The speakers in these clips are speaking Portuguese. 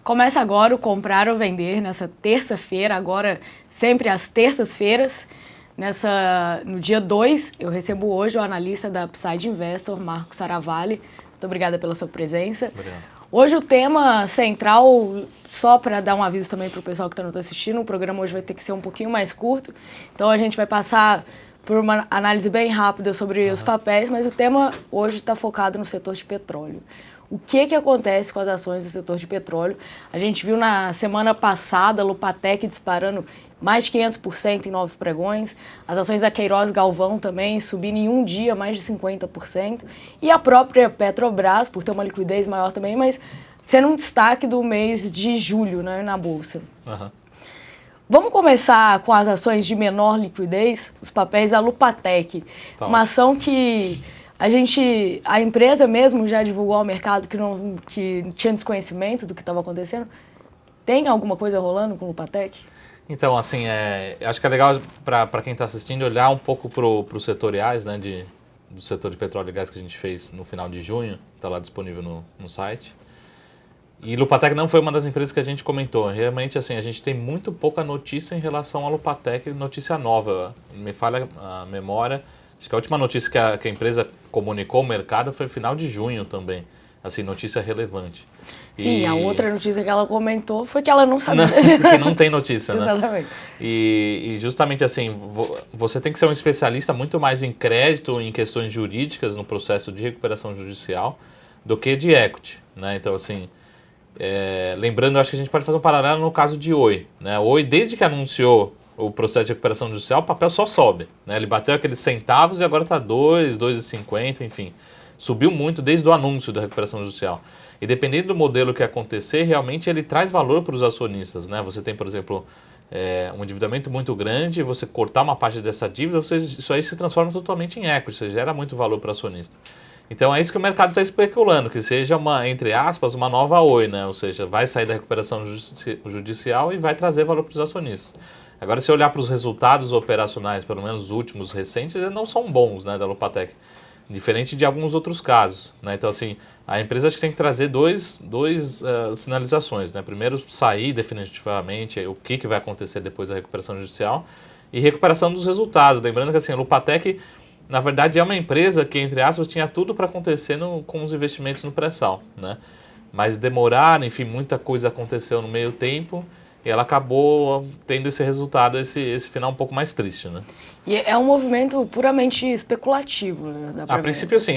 Começa agora o Comprar ou Vender, nessa terça-feira, agora sempre às terças-feiras. No dia 2, eu recebo hoje o analista da Upside Investor, Marco Saravalli. Muito obrigada pela sua presença. Obrigado. Hoje o tema central, só para dar um aviso também para o pessoal que está nos assistindo, o programa hoje vai ter que ser um pouquinho mais curto, então a gente vai passar por uma análise bem rápida sobre os papéis, mas o tema hoje está focado no setor de petróleo. O que acontece com as ações do setor de petróleo? A gente viu na semana passada a Lupatec disparando mais de 500% em 9 pregões, as ações da Queiroz Galvão também subindo em um dia mais de 50%, e a própria Petrobras, por ter uma liquidez maior também, mas sendo um destaque do mês de julho, né, na Bolsa. Vamos começar com as ações de menor liquidez, os papéis da Lupatec, uma ação que a empresa mesmo já divulgou ao mercado que tinha desconhecimento do que estava acontecendo. Tem alguma coisa rolando com o Lupatec? Então, assim, acho que é legal para quem está assistindo olhar um pouco para os setoriais, né, do setor de petróleo e gás que a gente fez no final de junho, está lá disponível no site. E Lupatec não foi uma das empresas que a gente comentou. Realmente, assim, a gente tem muito pouca notícia em relação a Lupatec, notícia nova. Me falha a memória. Acho que a última notícia que a empresa comunicou ao mercado foi no final de junho também. Assim, notícia relevante. Sim, a outra notícia que ela comentou foi que ela não sabia. Porque não tem notícia, né? Exatamente. E justamente assim, você tem que ser um especialista muito mais em crédito, em questões jurídicas, no processo de recuperação judicial, do que de equity, né? Então, assim, lembrando, eu acho que a gente pode fazer um paralelo no caso de Oi, né? O Oi, desde que anunciou o processo de recuperação judicial, o papel só sobe, né? Ele bateu aqueles centavos e agora está 2,50, enfim. Subiu muito desde o anúncio da recuperação judicial. E dependendo do modelo que acontecer, realmente ele traz valor para os acionistas, né? Você tem, por exemplo, um endividamento muito grande, você cortar uma parte dessa dívida, isso aí se transforma totalmente em equity, você gera muito valor para o acionista. Então é isso que o mercado está especulando, que seja entre aspas, uma nova Oi, né? Ou seja, vai sair da recuperação judicial e vai trazer valor para os acionistas. Agora, se olhar para os resultados operacionais, pelo menos os últimos recentes, eles não são bons, né, da Lupatec. Diferente de alguns outros casos, né? Então, assim, a empresa acho que tem que trazer duas sinalizações, né? Primeiro, sair definitivamente o que vai acontecer depois da recuperação judicial e recuperação dos resultados. Lembrando que assim, a Lupatec, na verdade, é uma empresa que, entre aspas, tinha tudo para acontecer com os investimentos no pré-sal, né? Mas demoraram, enfim, muita coisa aconteceu no meio tempo e ela acabou tendo esse resultado, esse final um pouco mais triste, né? E é um movimento puramente especulativo, né? A princípio, sim.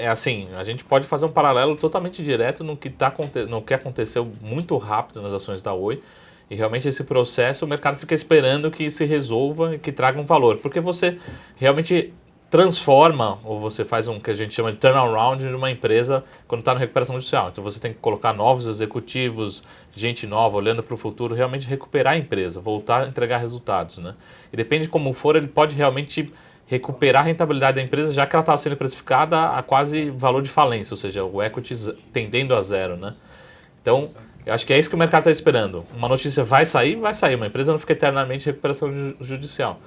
Assim, a gente pode fazer um paralelo totalmente direto no que aconteceu muito rápido nas ações da Oi. E realmente esse processo, o mercado fica esperando que se resolva e que traga um valor. Porque você realmente transforma, ou você faz que a gente chama de turnaround de uma empresa quando está na recuperação judicial. Então você tem que colocar novos executivos, gente nova, olhando para o futuro, realmente recuperar a empresa, voltar a entregar resultados, né? E depende de como for, ele pode realmente recuperar a rentabilidade da empresa, já que ela estava sendo precificada a quase valor de falência, ou seja, o equity tendendo a zero, né? Então, eu acho que é isso que o mercado está esperando. Uma notícia vai sair, uma empresa não fica eternamente em recuperação judicial.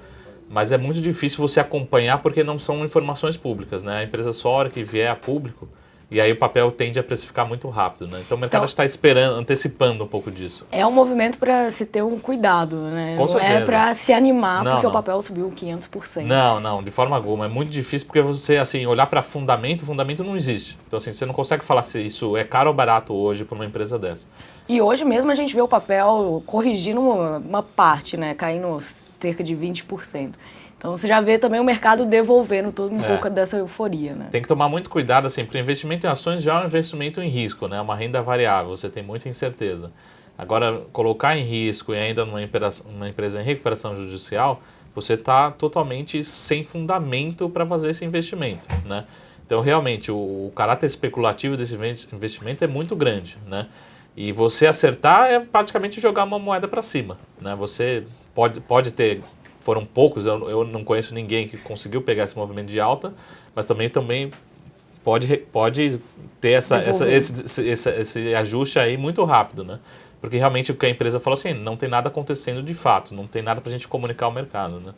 Mas é muito difícil você acompanhar porque não são informações públicas, né? A empresa só a hora que vier a público, e aí o papel tende a precificar muito rápido, né? Então o mercado está esperando, antecipando um pouco disso. É um movimento para se ter um cuidado, né? Com certeza. Não é para se animar porque não. o papel subiu 500%. Não, de forma alguma. É muito difícil porque você, assim, olhar para fundamento não existe. Então, assim, você não consegue falar se isso é caro ou barato hoje para uma empresa dessa. E hoje mesmo a gente vê o papel corrigindo uma parte, né? Caindo cerca de 20%. Então você já vê também o mercado devolvendo todo um pouco dessa euforia, né? Tem que tomar muito cuidado, assim, porque o investimento em ações já é um investimento em risco, né? Uma renda variável, você tem muita incerteza. Agora, colocar em risco e ainda numa empresa em recuperação judicial, você está totalmente sem fundamento para fazer esse investimento, né? Então, realmente, o caráter especulativo desse investimento é muito grande, né? E você acertar é praticamente jogar uma moeda para cima, né? Você pode ter... Foram poucos, eu não conheço ninguém que conseguiu pegar esse movimento de alta, mas também pode ter esse ajuste aí muito rápido, né? Porque realmente o que a empresa falou assim, não tem nada acontecendo de fato, não tem nada para a gente comunicar ao mercado, né?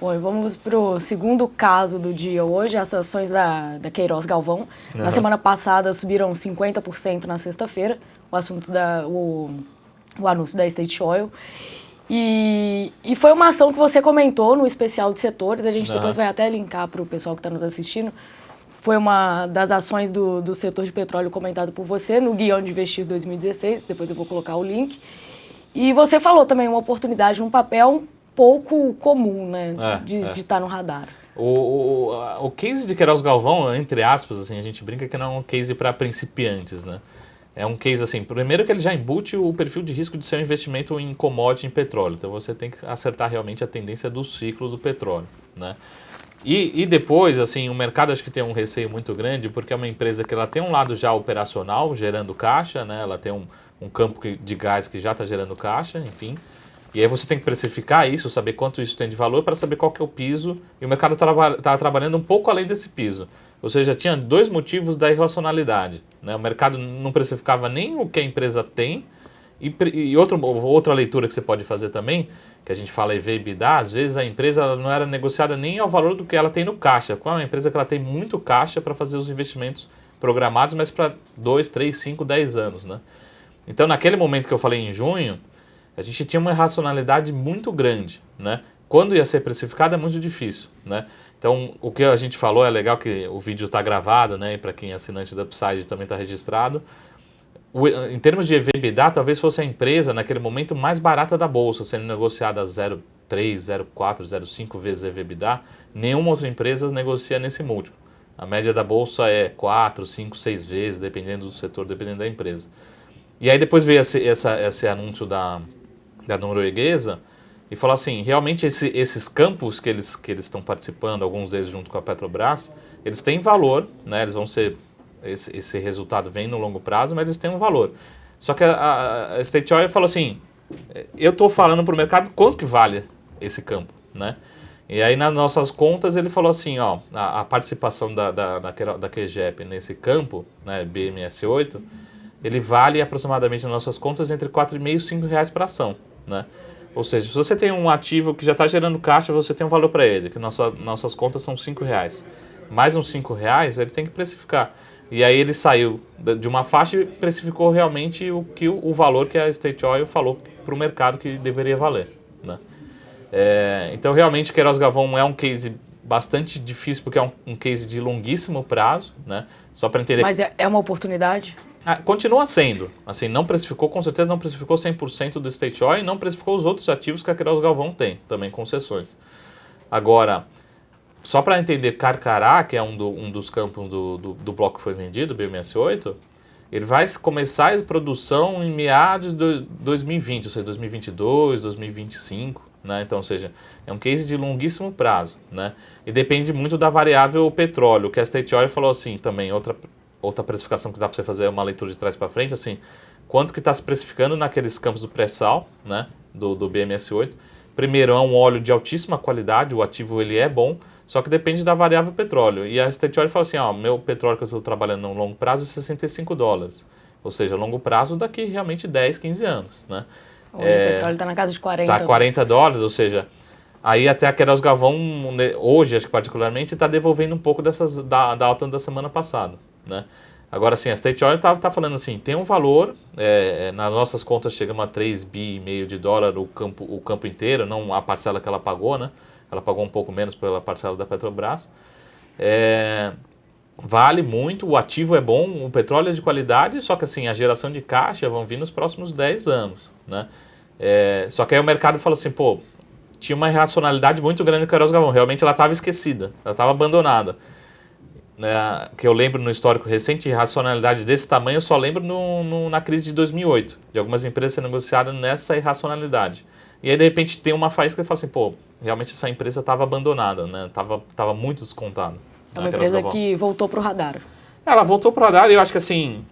Bom, vamos para o segundo caso do dia hoje, as ações da Queiroz Galvão. Na semana passada subiram 50% na sexta-feira, o assunto o anúncio da State Oil. E foi uma ação que você comentou no especial de setores, a gente depois vai até linkar para o pessoal que está nos assistindo. Foi uma das ações do setor de petróleo comentado por você no Guião de Investir 2016, depois eu vou colocar o link. E você falou também uma oportunidade, um papel pouco comum, né, de estar no radar. O case de Queiroz Galvão, entre aspas, assim, a gente brinca que não é um case para principiantes, né? É um case assim, primeiro que ele já embute o perfil de risco de ser um investimento em commodity, em petróleo. Então você tem que acertar realmente a tendência do ciclo do petróleo, né? E depois, assim, o mercado acho que tem um receio muito grande, porque é uma empresa que ela tem um lado já operacional, gerando caixa, né? Ela tem um campo de gás que já está gerando caixa, enfim. E aí você tem que precificar isso, saber quanto isso tem de valor para saber qual que é o piso. E o mercado está trabalhando um pouco além desse piso. Ou seja, tinha dois motivos da irracionalidade, né? O mercado não precificava nem o que a empresa tem. E outra leitura que você pode fazer também, que a gente fala EV e EBITDA, às vezes a empresa ela não era negociada nem ao valor do que ela tem no caixa. Qual é uma empresa que ela tem muito caixa para fazer os investimentos programados, mas para 2, 3, 5, 10 anos, né? Então, naquele momento que eu falei em junho, a gente tinha uma irracionalidade muito grande, né? Quando ia ser precificado é muito difícil, né? Então, o que a gente falou é legal que o vídeo está gravado, né? E para quem é assinante da Upside também está registrado. Em termos de EBITDA, talvez fosse a empresa, naquele momento, mais barata da Bolsa, sendo negociada a 0,3, 0,4, 0,5 vezes EBITDA. Nenhuma outra empresa negocia nesse múltiplo. A média da Bolsa é 4, 5, 6 vezes, dependendo do setor, dependendo da empresa. E aí depois veio esse anúncio da norueguesa e falou assim, realmente esses campos que eles estão participando, alguns deles junto com a Petrobras, eles têm valor, né? Eles vão ser... Esse resultado vem no longo prazo, mas eles têm um valor. Só que a State Oil falou assim, eu estou falando para o mercado quanto que vale esse campo, né? E aí nas nossas contas ele falou assim, ó, a participação da QGEP nesse campo, né, BMS8, ele vale aproximadamente nas nossas contas entre R$ 4,5 e R$ 5 para ação, né? Ou seja, se você tem um ativo que já está gerando caixa, você tem um valor para ele, que nossas contas são R$ 5. Mais uns R$ 5, ele tem que precificar. E aí ele saiu de uma faixa e precificou realmente o valor que a State Oil falou para o mercado que deveria valer, né? Então realmente Queiroz Galvão é um case bastante difícil, porque é um case de longuíssimo prazo, né? Só para entender. Mas é uma oportunidade? Continua sendo. Assim, não precificou, com certeza não precificou 100% do State Oil e não precificou os outros ativos que a Queiroz Galvão tem, também concessões. Agora, só para entender Carcará, que é um dos campos do bloco que foi vendido, BMS8, ele vai começar a produção em meados de 2020, ou seja, 2022, 2025, né? Então, ou seja, é um case de longuíssimo prazo, né? E depende muito da variável petróleo, que a State Oil falou assim também, outra precificação que dá para você fazer uma leitura de trás para frente, assim, quanto que está se precificando naqueles campos do pré-sal, né, do BMS8. Primeiro, é um óleo de altíssima qualidade, o ativo ele é bom, só que depende da variável petróleo. E a State Oil fala assim, ó, meu petróleo que eu estou trabalhando no longo prazo é $65. Ou seja, longo prazo daqui realmente 10, 15 anos, né? Hoje o petróleo está na casa de 40. Está $40, ou seja, aí até a Queiroz Galvão, hoje, acho que particularmente, está devolvendo um pouco da alta da semana passada, né? Agora, sim, a State Oil tá falando assim, tem um valor, nas nossas contas chegamos a 3,5 bi de dólar o campo inteiro, não a parcela que ela pagou, né? Ela pagou um pouco menos pela parcela da Petrobras. Vale muito, o ativo é bom, o petróleo é de qualidade, só que assim, a geração de caixa vão vir nos próximos 10 anos, né? Só que aí o mercado fala assim, pô, tinha uma irracionalidade muito grande do Queiroz Galvão, realmente ela estava esquecida, ela estava abandonada. Que eu lembro no histórico recente, irracionalidade desse tamanho, eu só lembro na crise de 2008, de algumas empresas sendo negociadas nessa irracionalidade. E aí, de repente, tem uma faísca que fala assim, pô, realmente essa empresa estava abandonada, né? Tava muito descontada. É uma empresa que voltou para o radar. Ela voltou para o radar e eu acho que, assim,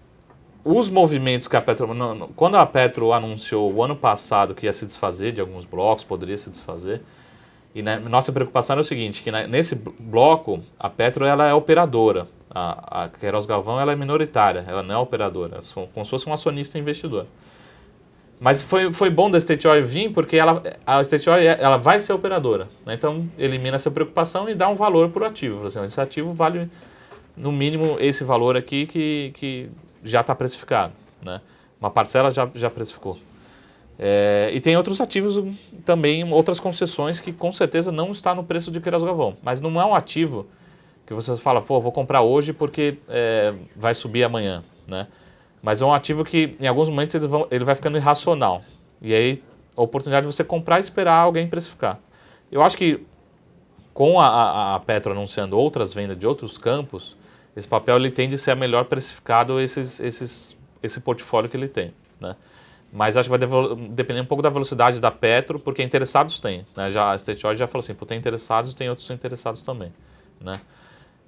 os movimentos que a Petro... Quando a Petro anunciou o ano passado que ia se desfazer de alguns blocos, poderia se desfazer, e nossa preocupação era o seguinte, que nesse bloco, a Petro ela é operadora, a Queiroz Galvão ela é minoritária, ela não é operadora, é como se fosse um acionista investidor. Mas foi bom da State Oil vir, porque a State Oil ela vai ser operadora, né? Então elimina essa preocupação e dá um valor para o ativo. Assim, esse ativo vale no mínimo esse valor aqui que já está precificado, né? Uma parcela já precificou. E tem outros ativos também, outras concessões que com certeza não está no preço de Queiroz Galvão. Mas não é um ativo que você fala, pô, vou comprar hoje porque vai subir amanhã, né? Mas é um ativo que em alguns momentos ele vai ficando irracional. E aí a oportunidade de você comprar e esperar alguém precificar. Eu acho que com a Petro anunciando outras vendas de outros campos, esse papel ele tende a ser melhor precificado esse portfólio que ele tem, né? Mas acho que vai depender um pouco da velocidade da Petro, porque interessados tem, né? A State Oil já falou assim, tem interessados, tem outros interessados também, né?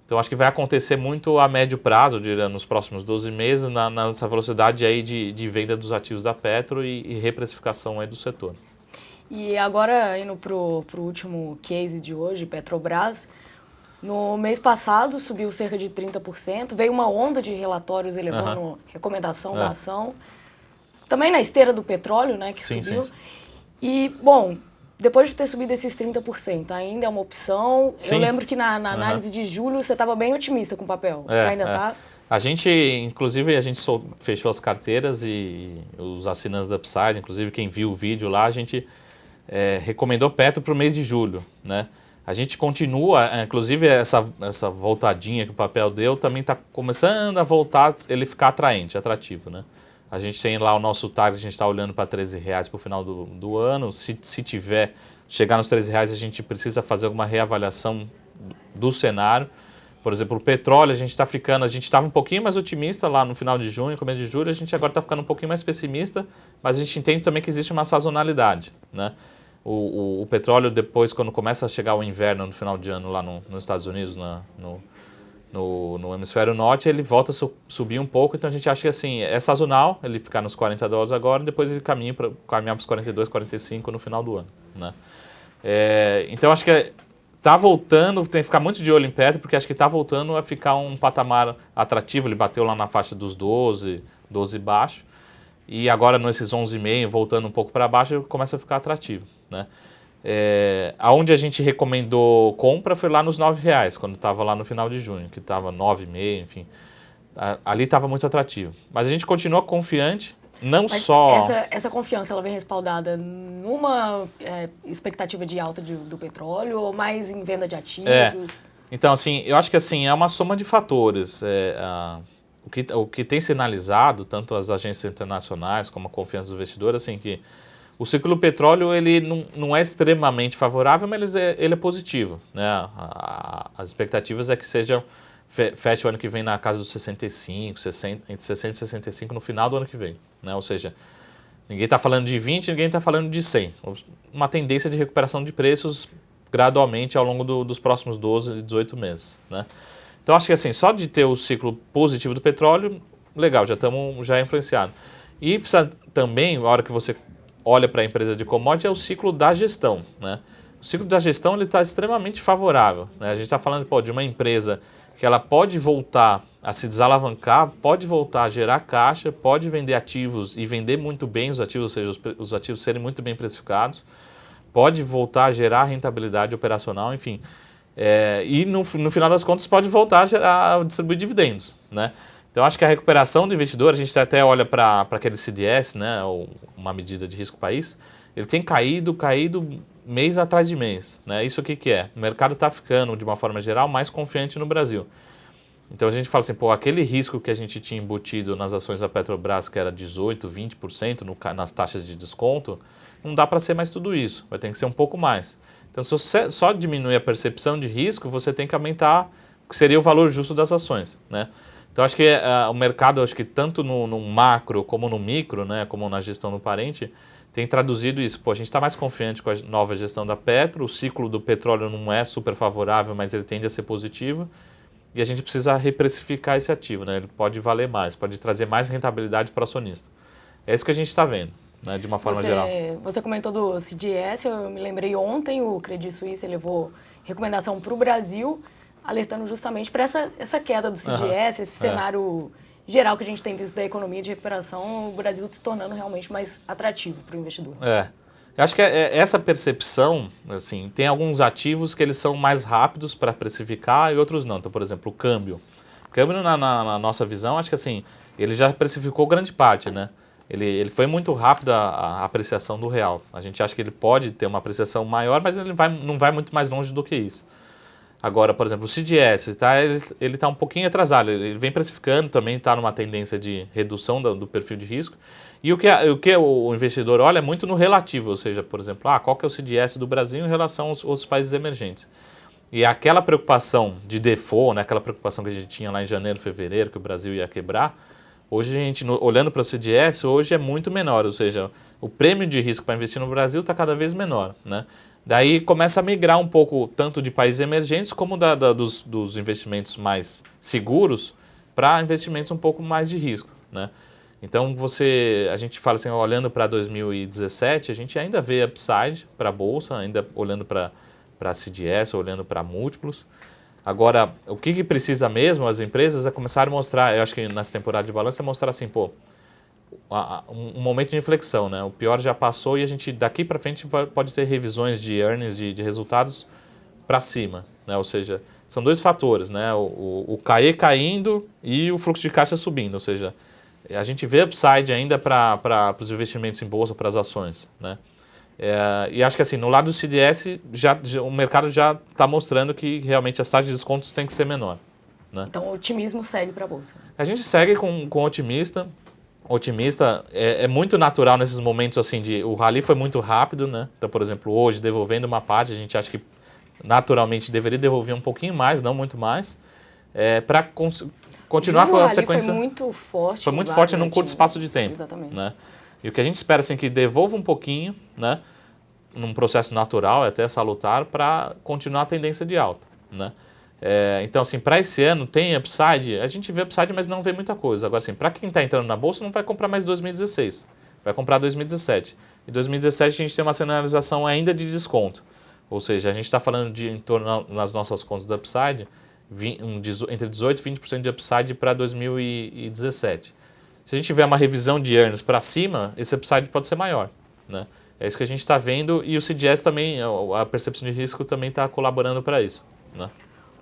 Então acho que vai acontecer muito a médio prazo, eu diria, nos próximos 12 meses, nessa velocidade aí de venda dos ativos da Petro e reprecificação aí do setor. E agora, indo para o último case de hoje, Petrobras, no mês passado subiu cerca de 30%, veio uma onda de relatórios elevando recomendação da ação, também na esteira do petróleo, né, que subiu. Sim. E, bom, depois de ter subido esses 30%, ainda é uma opção. Sim. Eu lembro que na análise de julho você estava bem otimista com o papel. Você ainda está? A gente, inclusive, fechou as carteiras e os assinantes da Upside, inclusive quem viu o vídeo lá, a gente recomendou Petro para o mês de julho, né? A gente continua, inclusive essa voltadinha que o papel deu, também está começando a voltar, ele ficar atrativo, né? A gente tem lá o nosso target, a gente está olhando para R$13 para o final do ano. Se chegar nos R$13, a gente precisa fazer alguma reavaliação do cenário. Por exemplo, o petróleo, a gente estava um pouquinho mais otimista lá no final de junho, começo de julho, a gente agora está ficando um pouquinho mais pessimista, mas a gente entende também que existe uma sazonalidade, né? O petróleo depois, quando começa a chegar o inverno no final de ano lá nos Estados Unidos, no hemisfério norte, ele volta a subir um pouco, então a gente acha que assim, é sazonal, ele ficar nos $40 agora, depois ele caminhar para os 42, 45 no final do ano, né? Então acho que está voltando, tem que ficar muito de olho em Petro, porque acho que está voltando a ficar um patamar atrativo, ele bateu lá na faixa dos 12 baixo, e agora nesses 11,5, voltando um pouco para baixo, começa a ficar atrativo, né? Aonde a gente recomendou compra foi lá nos R$9, quando estava lá no final de junho, que estava 9,5, enfim. Ali estava muito atrativo. Mas a gente continua confiante, só... Essa confiança, ela vem respaldada numa expectativa de alta do petróleo ou mais em venda de ativos? Então, assim, eu acho que assim, é uma soma de fatores. O que tem sinalizado, tanto as agências internacionais como a confiança do investidor, assim, que o ciclo do petróleo ele não é extremamente favorável, mas ele é positivo, né? As expectativas é que feche o ano que vem na casa dos 65, 60, entre 60 e 65 no final do ano que vem, né? Ou seja, ninguém está falando de 20, ninguém está falando de 100. Uma tendência de recuperação de preços gradualmente ao longo dos próximos 12, 18 meses, né? Então acho que assim, só de ter o ciclo positivo do petróleo, legal, já é influenciado. E precisa também, a hora que você olha para a empresa de commodity, é o ciclo da gestão, né? O ciclo da gestão está extremamente favorável, né? A gente está falando de uma empresa que ela pode voltar a se desalavancar, pode voltar a gerar caixa, pode vender ativos e vender muito bem os ativos, ou seja, os ativos serem muito bem precificados, pode voltar a gerar rentabilidade operacional, enfim. E no final das contas pode voltar a distribuir dividendos, né? Então, acho que a recuperação do investidor, a gente até olha para aquele CDS, né, ou uma medida de risco país, ele tem caído mês atrás de mês, né? Isso o que é? O mercado está ficando, de uma forma geral, mais confiante no Brasil. Então, a gente fala assim, aquele risco que a gente tinha embutido nas ações da Petrobras, que era 18%, 20% nas taxas de desconto, não dá para ser mais tudo isso, vai ter que ser um pouco mais. Então, se você só diminuir a percepção de risco, você tem que aumentar o que seria o valor justo das ações, né? Então, acho que o mercado, acho que tanto no macro como no micro, né, como na gestão do parente, tem traduzido isso. A gente está mais confiante com a nova gestão da Petro, o ciclo do petróleo não é super favorável, mas ele tende a ser positivo, e a gente precisa reprecificar esse ativo, né? Ele pode valer mais, pode trazer mais rentabilidade para o acionista. É isso que a gente está vendo, né, de uma forma geral. Você comentou do CDS, eu me lembrei ontem, o Credit Suisse levou recomendação para o Brasil, alertando justamente para essa queda do CDS, esse cenário geral que a gente tem visto da economia de recuperação, o Brasil se tornando realmente mais atrativo para o investidor. Eu acho que essa percepção, assim, tem alguns ativos que eles são mais rápidos para precificar e outros não. Então, por exemplo, o câmbio. O câmbio, na nossa visão, acho que assim, ele já precificou grande parte, né? ele foi muito rápido a apreciação do real. A gente acha que ele pode ter uma apreciação maior, mas ele não vai muito mais longe do que isso. Agora, por exemplo, o CDS, ele está um pouquinho atrasado, ele vem precificando, também está numa tendência de redução do perfil de risco. E o que o investidor olha é muito no relativo, ou seja, por exemplo, qual que é o CDS do Brasil em relação aos outros países emergentes. E aquela preocupação de default, né, aquela preocupação que a gente tinha lá em janeiro, fevereiro, que o Brasil ia quebrar, hoje a gente, olhando para o CDS, hoje é muito menor, ou seja, o prêmio de risco para investir no Brasil está cada vez menor, né? Daí começa a migrar um pouco tanto de países emergentes como dos investimentos mais seguros para investimentos um pouco mais de risco, né? Então a gente fala assim, olhando para 2017, a gente ainda vê upside para a Bolsa, ainda olhando para CDS, olhando para múltiplos. Agora, o que precisa mesmo as empresas é começar a mostrar, eu acho que nessa temporada de balanço é mostrar assim, um momento de inflexão, né? O pior já passou e a gente daqui para frente pode ter revisões de earnings, de resultados para cima, né? Ou seja, são dois fatores, né? O CAE caindo e o fluxo de caixa subindo, ou seja, a gente vê upside ainda para os investimentos em bolsa, para as ações, né? E acho que assim, no lado do CDS, o mercado já está mostrando que realmente as taxas de descontos têm que ser menor, né? Então o otimismo segue para a Bolsa. A gente segue com otimista. Otimista é muito natural nesses momentos assim o rally foi muito rápido, né? Então, por exemplo, hoje devolvendo uma parte, a gente acha que naturalmente deveria devolver um pouquinho mais, não muito mais, para continuar com a sequência. Foi muito forte. Foi muito forte num curto espaço de tempo. Exatamente. Né? E o que a gente espera assim que devolva um pouquinho, né? Num processo natural, até salutar, para continuar a tendência de alta, né? Então, assim, para esse ano tem upside, a gente vê upside, mas não vê muita coisa. Agora, assim, para quem está entrando na Bolsa, não vai comprar mais 2016, vai comprar 2017. Em 2017 a gente tem uma sinalização ainda de desconto, ou seja, a gente está falando de, em torno, nas nossas contas do upside, entre 18% e 20% de upside para 2017. Se a gente tiver uma revisão de earnings para cima, esse upside pode ser maior, né? É isso que a gente está vendo e o CDS também, a percepção de risco também está colaborando para isso, né?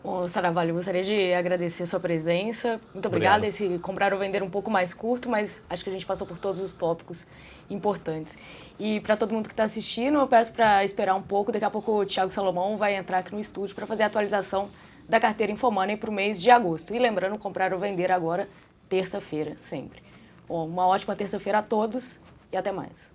Bom, Saravalho, gostaria de agradecer a sua presença. Muito obrigada. Esse comprar ou vender um pouco mais curto, mas acho que a gente passou por todos os tópicos importantes. E para todo mundo que está assistindo, eu peço para esperar um pouco. Daqui a pouco o Thiago Salomão vai entrar aqui no estúdio para fazer a atualização da carteira Infomoney para o mês de agosto. E lembrando, comprar ou vender agora, terça-feira, sempre. Bom, uma ótima terça-feira a todos e até mais.